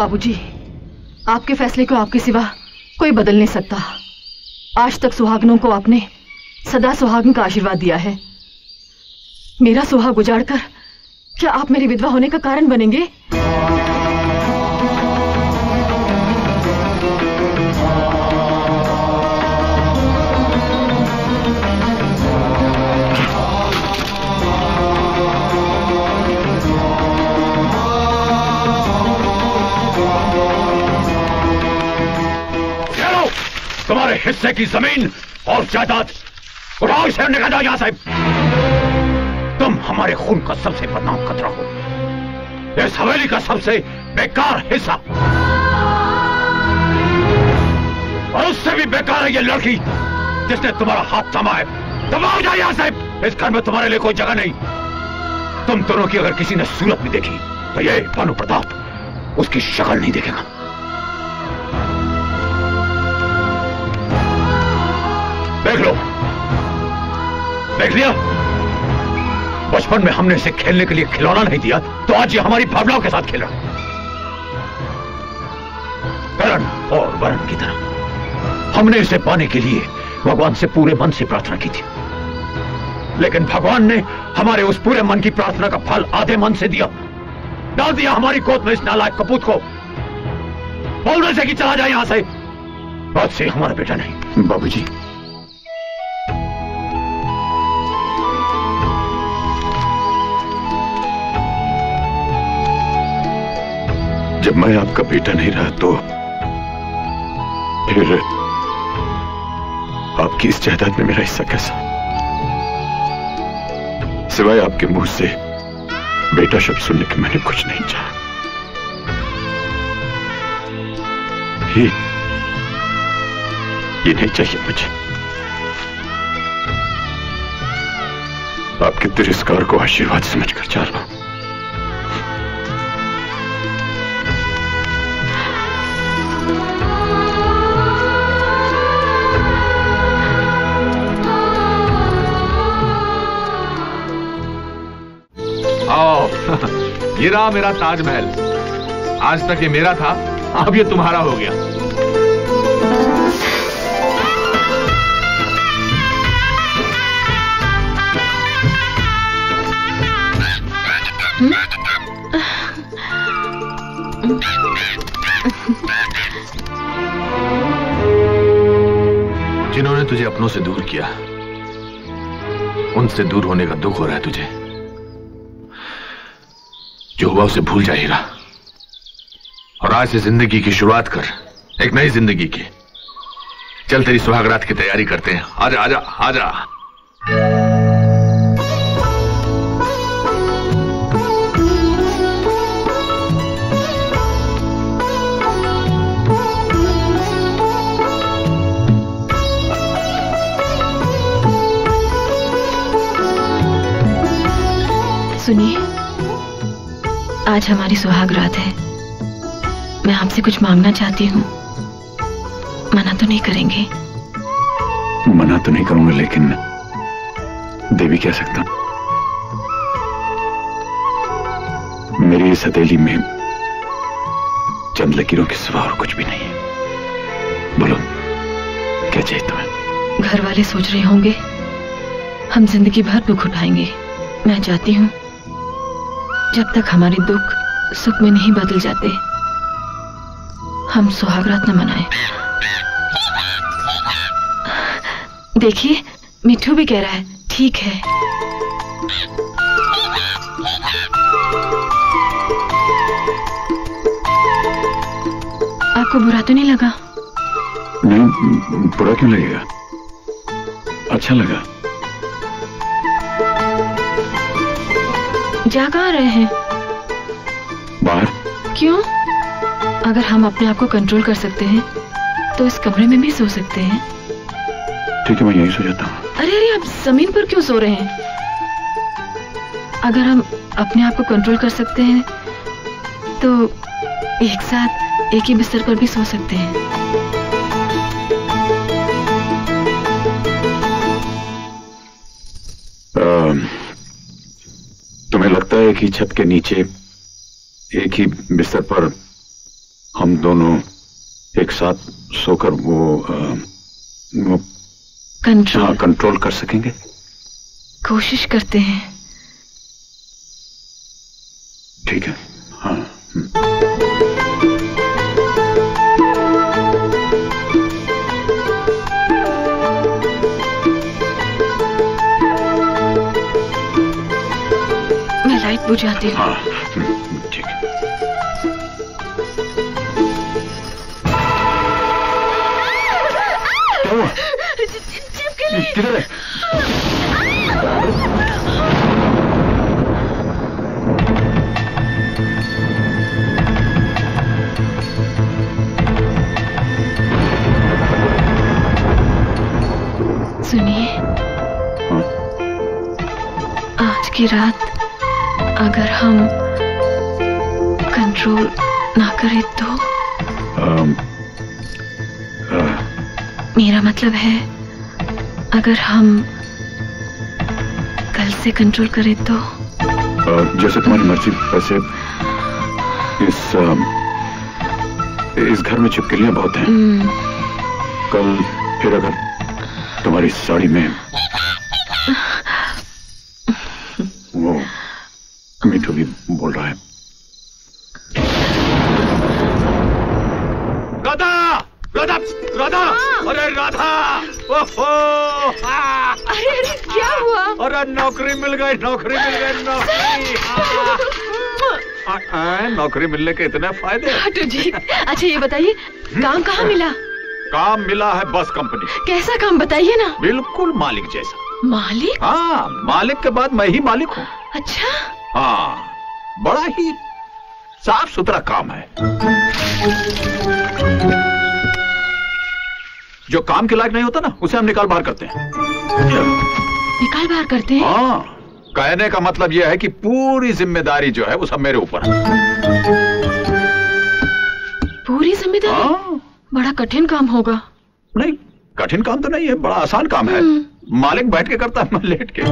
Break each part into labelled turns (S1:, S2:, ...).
S1: बाबूजी, आपके फैसले को आपके सिवा कोई बदल नहीं सकता। आज तक सुहागनों को आपने सदा सुहागन का आशीर्वाद दिया है। मेरा सुहाग उजाड़कर क्या आप मेरी विधवा होने का कारण बनेंगे?
S2: तुम्हारे हिस्से की जमीन और जायदाद उठाओ, इसे निकाल जाओ यहां से। तुम हमारे खून का सबसे बदनाम खतरा हो, इस हवेली का सबसे बेकार हिस्सा, और उससे भी बेकार है ये लड़की जिसने तुम्हारा हाथ थामा है। दबाओ जाओ यहां से, इस घर में तुम्हारे लिए कोई जगह नहीं। तुम दोनों की अगर किसी ने सूरत भी देखी तो ये भानु प्रताप उसकी शक्ल नहीं देखेगा। देख लो, देख लिया? बचपन में हमने इसे खेलने के लिए खिलौना नहीं दिया तो आज ये हमारी भावनाओं के साथ खेल रहा है। करण और वरण की तरह हमने इसे पाने के लिए भगवान से पूरे मन से प्रार्थना की थी, लेकिन भगवान ने हमारे उस पूरे मन की प्रार्थना का फल आधे मन से दिया, डाल दिया हमारी गोद में इस नालायक कपूत को। बोलने से कि चला जाए यहां से, आज से हमारा बेटा नहीं।
S3: बाबूजी, जब मैं आपका बेटा नहीं रहा तो फिर आपकी इस जायदाद में मेरा हिस्सा कैसा? सिवाय आपके मुंह से बेटा शब्द सुनने के मैंने कुछ नहीं चाहा। ये नहीं चाहिए मुझे। आपके तिरस्कार को आशीर्वाद समझकर जा रहा हूं।
S4: ये रहा मेरा ताजमहल। आज तक ये मेरा था, अब ये तुम्हारा हो गया। जिन्होंने तुझे अपनों से दूर किया, उनसे दूर होने का दुख हो रहा है तुझे। जो हुआ उसे भूल जा हीरा, और आज से जिंदगी की शुरुआत कर, एक नई जिंदगी की। चल तेरी सुहागरात की तैयारी करते हैं। आजा आजा आजा।
S1: सुनिए, आज हमारी सुहाग रात है। मैं आपसे कुछ मांगना चाहती हूँ, मना तो नहीं करेंगे?
S3: मना तो नहीं करूंगा, लेकिन दे भी क्या सकता। मेरी इस हथेली में चंद लकीरों के सिवा और कुछ भी नहीं है। बोलो क्या चाहिए तुम्हें?
S1: घर वाले सोच रहे होंगे हम जिंदगी भर दुख उठाएंगे। मैं चाहती हूँ जब तक हमारे दुख सुख में नहीं बदल जाते, हम सुहागरात न मनाएं। देखिए, मिठू भी कह रहा है ठीक है। आपको बुरा तो नहीं लगा?
S3: नहीं, बुरा क्यों लगेगा, अच्छा लगा।
S1: जा कहाँ रहे हैं?
S3: बाहर।
S1: क्यों? अगर हम अपने आप को कंट्रोल कर सकते हैं तो इस कमरे में भी सो सकते हैं।
S3: ठीक है, मैं यहीं सो जाता हूँ।
S1: अरे अरे, आप जमीन पर क्यों सो रहे हैं? अगर हम अपने आप को कंट्रोल कर सकते हैं तो एक साथ एक ही बिस्तर पर भी सो सकते हैं।
S3: तुम्हें लगता है कि छत के नीचे एक ही बिस्तर पर हम दोनों एक साथ सोकर वो कंट्रोल कर सकेंगे?
S1: कोशिश करते हैं।
S3: ठीक है। हाँ।
S1: मैं लाइट बुझाती हूँ।
S3: हाँ, ठीक है। क्या हुआ? किधर है?
S1: सुनिए, आज की रात अगर हम कंट्रोल ना करें तो मेरा मतलब है अगर हम कल से कंट्रोल करें तो
S3: जैसे तुम्हारी मर्जी। वैसे इस घर में छिपकलियां बहुत हैं। कल फिर अगर तुम्हारी साड़ी में वो मीठू भी बोल रहा है।
S2: राधा, राधा, राधा, अरे राधा, ओहो,
S1: अरे क्या हुआ?
S2: अरे नौकरी मिल गई, नौकरी मिल गई, नौकरी मिलने के इतने फायदे।
S1: हटो जी। अच्छा ये बताइए, काम कहाँ मिला?
S2: काम मिला है बस कंपनी।
S1: कैसा काम बताइए ना।
S2: बिल्कुल मालिक जैसा।
S1: मालिक?
S2: हाँ, मालिक के बाद मैं ही मालिक हूँ।
S1: अच्छा।
S2: हाँ, बड़ा ही साफ सुथरा काम है। जो काम के लायक नहीं होता ना, उसे हम निकाल बाहर करते हैं।
S1: निकाल बाहर करते हैं?
S2: हाँ, कहने का मतलब यह है कि पूरी जिम्मेदारी जो है वो सब मेरे ऊपर है।
S1: पूरी जिम्मेदारी?
S2: हाँ।
S1: बड़ा कठिन काम होगा।
S2: नहीं, कठिन काम तो नहीं है, बड़ा आसान काम है। मालिक बैठ के करता है, मैं लेट के।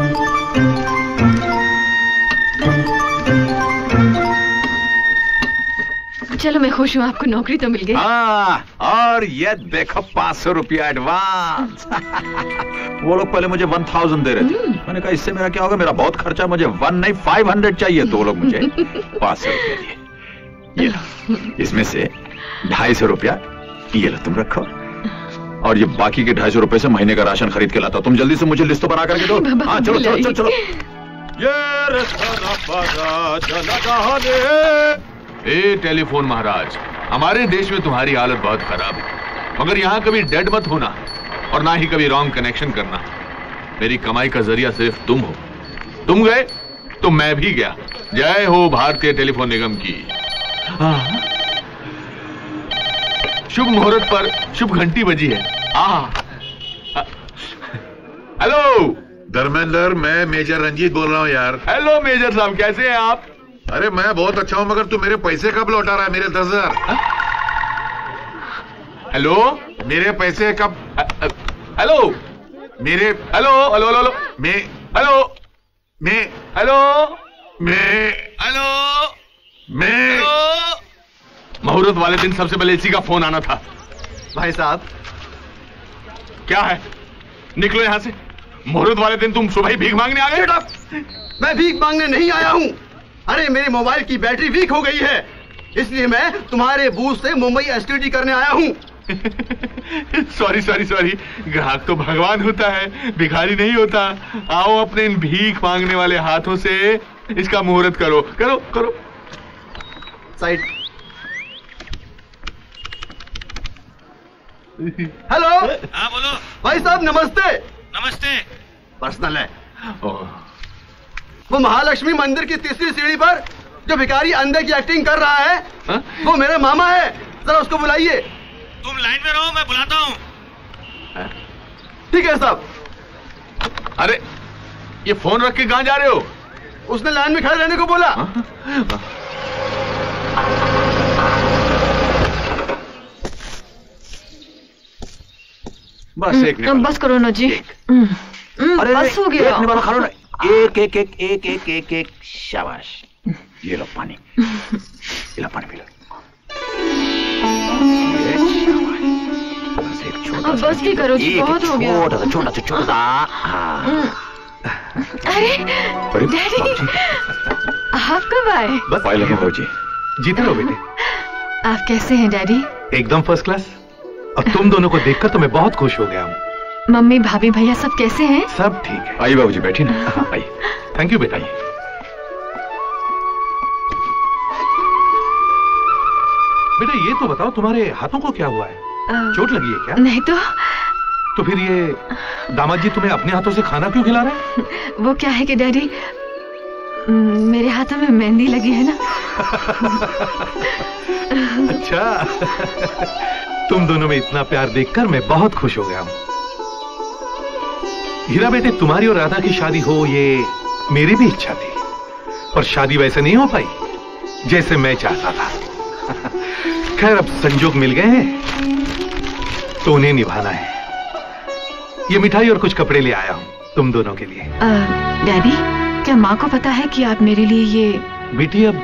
S1: चलो मैं खुश हूँ, आपको नौकरी तो मिल गई।
S2: हाँ, और ये देखो 500 रुपया एडवांस। वो लोग पहले मुझे 1000 दे रहे थे। मैंने कहा इससे मेरा क्या होगा, मेरा बहुत खर्चा, मुझे 1 नहीं 500 चाहिए। तो वो लोग मुझे 500 रुपया दिए। ये लो, इसमें से 250 रुपया ये लो तुम रखो, और ये बाकी के 250 रुपए से महीने का राशन खरीद के लाता। तुम जल्दी से मुझे लिस्ट बना करके दो। हाँ चलो चलो चलो चलो।
S4: ए टेलीफोन महाराज, हमारे देश में तुम्हारी हालत बहुत खराब है, मगर यहाँ कभी डेड मत होना और ना ही कभी रॉन्ग कनेक्शन करना। मेरी कमाई का जरिया सिर्फ तुम हो। तुम गए तो मैं भी गया। जय हो भारतीय टेलीफोन निगम की। शुभ मुहूर्त पर शुभ घंटी बजी है। हेलो
S5: धर्मेंद्र, मैं मेजर रंजीत बोल रहा हूँ यार।
S4: हेलो मेजर साहब, कैसे हैं आप?
S5: अरे मैं बहुत अच्छा हूँ, मगर तू मेरे पैसे कब लौटा रहा है? मेरे 10,000।
S4: हेलो,
S5: मेरे पैसे कब?
S4: हेलो
S5: मेरे
S4: हेलो हेलो हेलो
S5: मैं
S4: हेलो
S5: मैं
S4: हेलो
S5: मैं
S4: हेलो
S5: मैं
S4: मुहूर्त वाले दिन सबसे पहले इसी का फोन आना था।
S6: भाई साहब,
S4: क्या है? निकलो यहां से। मुहूर्त वाले दिन तुम सुबह ही भीख मांगने आ गए?
S6: मैं भीख मांगने नहीं आया हूं। अरे मेरे मोबाइल की बैटरी वीक हो गई है, इसलिए मैं तुम्हारे बूथ से मुंबई एसटीडी करने आया हूं।
S4: सॉरी सॉरी सॉरी, ग्राहक तो भगवान होता है, भिखारी नहीं होता। आओ अपने इन भीख मांगने वाले हाथों से इसका मुहूर्त करो करो करो।
S6: साइड। हेलो।
S7: हाँ बोलो।
S6: भाई साहब नमस्ते।
S7: नमस्ते।
S6: पर्सनल है। वो महालक्ष्मी मंदिर की तीसरी सीढ़ी पर जो भिखारी अंधे की एक्टिंग कर रहा है, वो मेरे मामा है। जरा उसको बुलाइए।
S7: तुम लाइन में रहो, मैं बुलाता हूँ।
S6: ठीक है साहब।
S4: अरे ये फोन रख के कहां जा रहे हो?
S6: उसने लाइन में खड़े रहने को बोला।
S2: बस एक निवाला।
S1: बस करो ना जी।
S2: अरे
S1: बस हो गया।
S2: एक निवाला खा लो ना। एक एक एक एक एक एक एक शाबाश। ये लो पानी, ये लो पानी पी लो।
S1: अब बस भी करो जी, बहुत हो गया।
S2: छोटा सा।
S1: अरे डैडी, आप कब आए?
S3: बस आए लगे बाबूजी।
S8: जीते रहो बेटे।
S1: आप कैसे हैं डैडी?
S8: एकदम फर्स्ट क्लास। और तुम दोनों को देखकर तो मैं बहुत खुश हो गया हूँ।
S1: मम्मी, भाभी, भैया सब कैसे हैं?
S8: सब ठीक है।
S3: आइए बाबूजी, बैठिए ना। आइए।
S8: थैंक यू बेटा। बेटा ये तो बताओ, तुम्हारे हाथों को क्या हुआ है? चोट लगी है क्या?
S1: नहीं
S8: तो फिर ये दामाद जी तुम्हें अपने हाथों से खाना क्यों खिला रहे हैं?
S1: वो क्या है कि डैडी, मेरे हाथों में मेहंदी लगी है ना।
S8: अच्छा। तुम दोनों में इतना प्यार देखकर मैं बहुत खुश हो गया हूँ। हीरा बेटे, तुम्हारी और राधा की शादी हो ये मेरी भी इच्छा थी, पर शादी वैसे नहीं हो पाई जैसे मैं चाहता था। खैर अब संजोग मिल गए हैं तो उन्हें निभाना है। ये मिठाई और कुछ कपड़े ले आया हूं तुम दोनों के लिए।
S1: डैडी, क्या माँ को पता है कि आप मेरे लिए ये?
S8: बेटी अब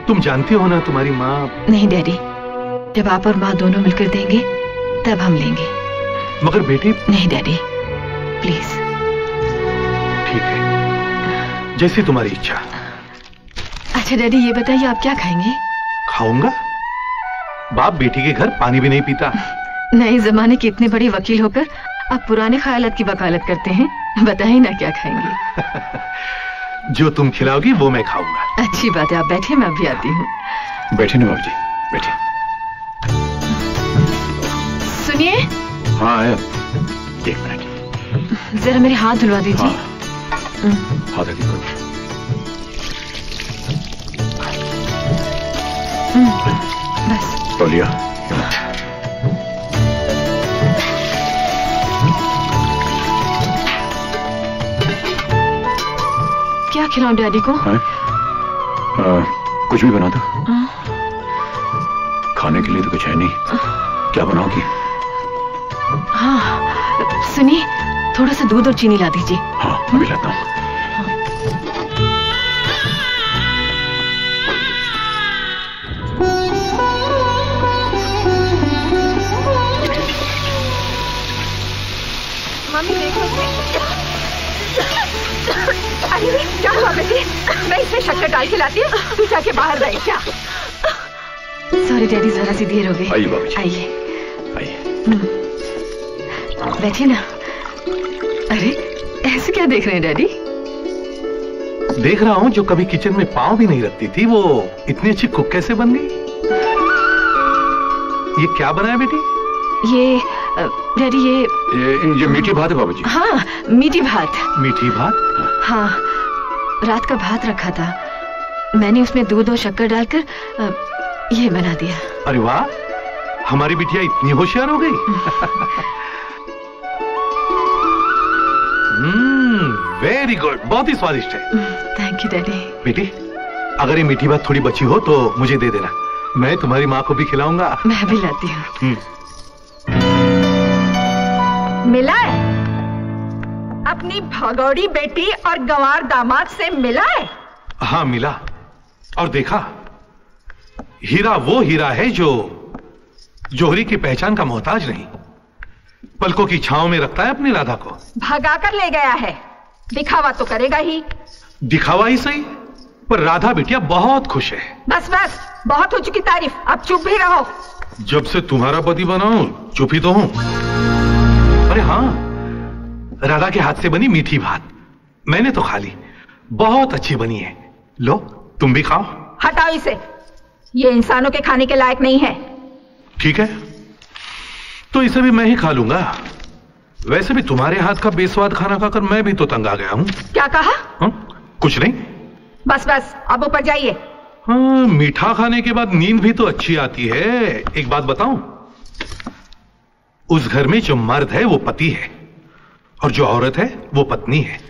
S8: तुम जानती हो ना तुम्हारी माँ।
S1: नहीं डैडी, जब आप और माँ दोनों मिलकर देंगे तब हम लेंगे।
S8: मगर बेटी।
S1: नहीं डैडी, प्लीज।
S8: ठीक है, जैसी तुम्हारी इच्छा।
S1: अच्छा डैडी, ये बताइए आप क्या खाएंगे?
S8: खाऊंगा। बाप बेटी के घर पानी भी नहीं पीता।
S1: नए जमाने के इतने बड़े वकील होकर आप पुराने ख्यालात की वकालत करते हैं। बताइए ना क्या खाएंगे?
S8: जो तुम खिलाओगी वो मैं खाऊंगा।
S1: अच्छी बात है, आप बैठिए, मैं अभी आती हूँ।
S3: बैठे ना बाबूजी, बैठिए।
S1: सुनिए।
S3: हाँ आया। एक मिनट,
S1: जरा मेरे हाथ धुलवा दीजिए।
S3: हाथ आगे करो।
S1: बस
S3: तौलिया।
S1: क्या खिलाऊं डैडी को?
S3: कुछ भी बना दो। खाने के लिए तो कुछ है नहीं, क्या बनाओगी?
S1: हाँ सुनिए, थोड़ा सा दूध और चीनी ला दीजिए।
S3: हाँ अभी लाता हूँ।
S9: मम्मी देखो। अरे क्या हुआ बेटी? मैं इसमें शक्कर डाल के लाती हूँ, तू जाके बाहर बैठ जा।
S1: सॉरी डैडी, जरा सी देर हो गई।
S3: आइए बाबूजी।
S1: आइए। बैठिए ना। अरे ऐसे क्या देख रहे हैं डैडी?
S8: देख रहा हूँ जो कभी किचन में पाँव भी नहीं रखती थी वो इतनी अच्छी कुक कैसे बन गई। ये क्या बनाया बेटी?
S1: ये डैडी
S3: ये मीठी भात है बाबूजी।
S1: हाँ मीठी भात।
S8: मीठी भात?
S1: हाँ, रात का भात रखा था, मैंने उसमें दूध और शक्कर डालकर ये बना दिया।
S8: अरे वाह, हमारी बिटिया इतनी होशियार हो गई। वेरी गुड, बहुत ही स्वादिष्ट है।
S1: Thank you daddy.
S8: बेटी, अगर ये मीठी भात थोड़ी बची हो तो मुझे दे देना, मैं तुम्हारी माँ को भी खिलाऊंगा।
S1: मैं भी लाती हूँ।
S9: मिला है? अपनी भगौड़ी बेटी और गंवार दामाद से मिला है?
S8: हाँ मिला, और देखा हीरा वो हीरा है जो जोहरी की पहचान का मोहताज नहीं, पलकों की छांव में रखता है अपनी राधा को।
S9: भगा कर ले गया है, दिखावा तो करेगा ही।
S8: दिखावा ही सही, पर राधा बिटिया बहुत खुश है।
S9: बस बस, बहुत हो चुकी तारीफ, अब चुप भी रहो।
S8: जब से तुम्हारा पति बना हूं चुप ही तो हूं। अरे हाँ, राधा के हाथ से बनी मीठी भात मैंने तो खा ली, बहुत अच्छी बनी है। लो तुम भी खाओ।
S9: हटाओ इसे, ये इंसानों के खाने के लायक नहीं है।
S8: ठीक है, तो इसे भी मैं ही खा लूंगा। वैसे भी तुम्हारे हाथ का बेस्वाद खाना खाकर मैं भी तो तंग आ गया हूं।
S9: क्या कहा?
S8: कुछ नहीं।
S9: बस बस, अब ऊपर जाइए।
S8: हाँ, मीठा खाने के बाद नींद भी तो अच्छी आती है। एक बात बताऊं, उस घर में जो मर्द है वो पति है और जो औरत है वो पत्नी है।